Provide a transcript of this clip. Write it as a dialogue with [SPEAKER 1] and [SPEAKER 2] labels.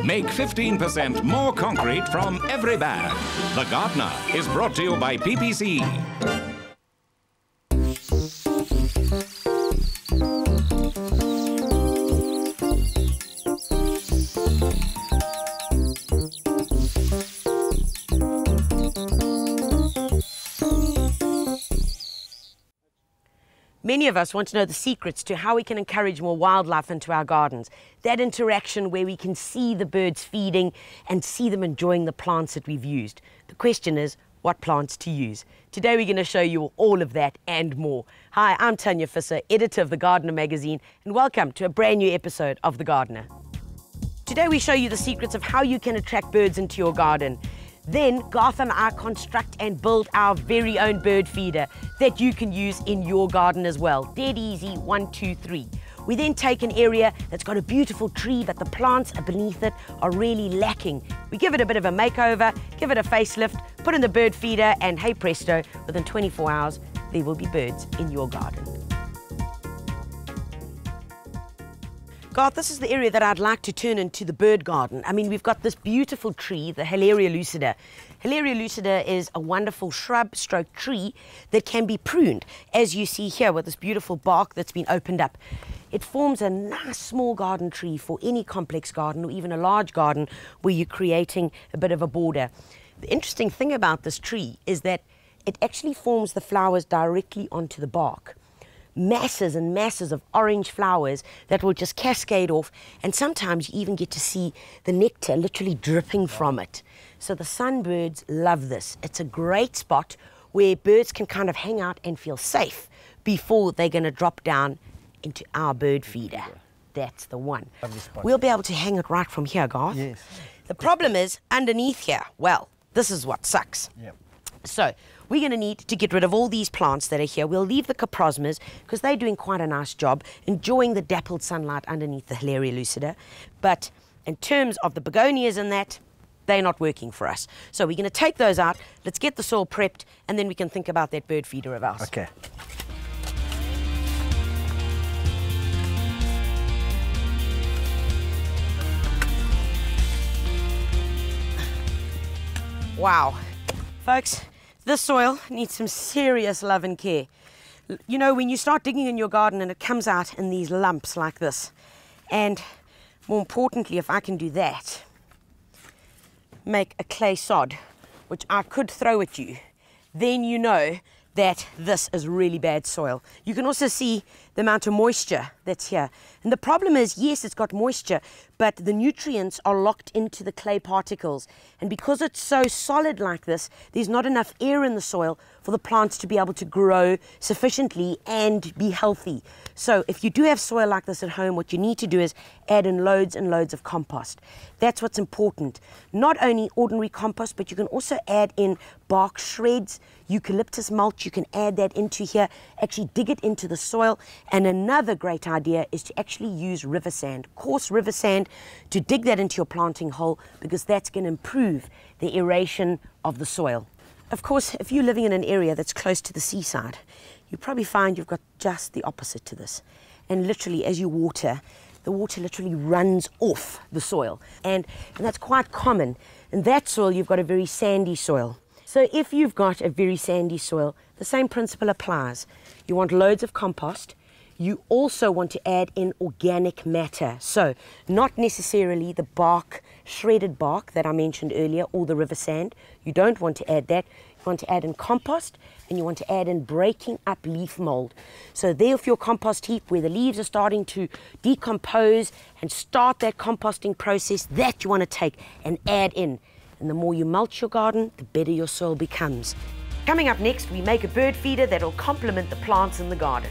[SPEAKER 1] Make 15% more concrete from every bag. The Gardener is brought to you by PPC.
[SPEAKER 2] Many of us want to know the secrets to how we can encourage more wildlife into our gardens. That interaction where we can see the birds feeding and see them enjoying the plants that we've used. The question is, what plants to use? Today we're going to show you all of that and more. Hi, I'm Tanya Visser, editor of The Gardener magazine, and welcome to a brand new episode of The Gardener. Today we show you the secrets of how you can attract birds into your garden. Then Garth and I construct and build our very own bird feeder that you can use in your garden as well. Dead easy, 1, 2, 3. We then take an area that's got a beautiful tree, but the plants beneath it are really lacking. We give it a bit of a makeover, give it a facelift, put in the bird feeder, and hey presto, within 24 hours, there will be birds in your garden. Garth, this is the area that I'd like to turn into the bird garden. I mean, we've got this beautiful tree, the Hilaria lucida. Hilaria lucida is a wonderful shrub stroke tree that can be pruned, as you see here with this beautiful bark that's been opened up. It forms a nice small garden tree for any complex garden or even a large garden where you're creating a bit of a border. The interesting thing about this tree is that it actually forms the flowers directly onto the bark. Masses and masses of orange flowers that will just cascade off, and sometimes you even get to see the nectar literally dripping from it. So the sunbirds love this. It's a great spot where birds can kind of hang out and feel safe before they're going to drop down into our bird feeder. That's the one. We'll be able to hang it right from here, Garth.
[SPEAKER 3] Yes.
[SPEAKER 2] The problem is underneath here, well, this is what sucks.
[SPEAKER 3] Yep.
[SPEAKER 2] So we're going to need to get rid of all these plants that are here. We'll leave the coprosmas because they're doing quite a nice job, enjoying the dappled sunlight underneath the Hilaria lucida. But in terms of the begonias and that, they're not working for us. So we're going to take those out. Let's get the soil prepped, and then we can think about that bird feeder of ours.
[SPEAKER 3] Okay.
[SPEAKER 2] Wow. Folks, this soil needs some serious love and care. You know, when you start digging in your garden and it comes out in these lumps like this, and more importantly, if I can do that, make a clay sod, which I could throw at you, then you know that this is really bad soil. You can also see the amount of moisture that's here. And the problem is, yes, it's got moisture, but the nutrients are locked into the clay particles. And because it's so solid like this, there's not enough air in the soil for the plants to be able to grow sufficiently and be healthy. So if you do have soil like this at home, what you need to do is add in loads and loads of compost. That's what's important. Not only ordinary compost, but you can also add in bark shreds, eucalyptus mulch. You can add that into here, actually dig it into the soil. And another great idea is to actually use river sand, coarse river sand, to dig that into your planting hole, because that's going to improve the aeration of the soil. Of course, if you're living in an area that's close to the seaside, you probably find you've got just the opposite to this. And literally, as you water, the water literally runs off the soil. And that's quite common. In that soil, you've got a very sandy soil. So if you've got a very sandy soil, the same principle applies. You want loads of compost. You also want to add in organic matter. So not necessarily the bark, shredded bark that I mentioned earlier, or the river sand. You don't want to add that. You want to add in compost, and you want to add in breaking up leaf mold. So there for your compost heap, where the leaves are starting to decompose and start that composting process, that you want to take and add in. And the more you mulch your garden, the better your soil becomes. Coming up next, we make a bird feeder that will complement the plants in the garden.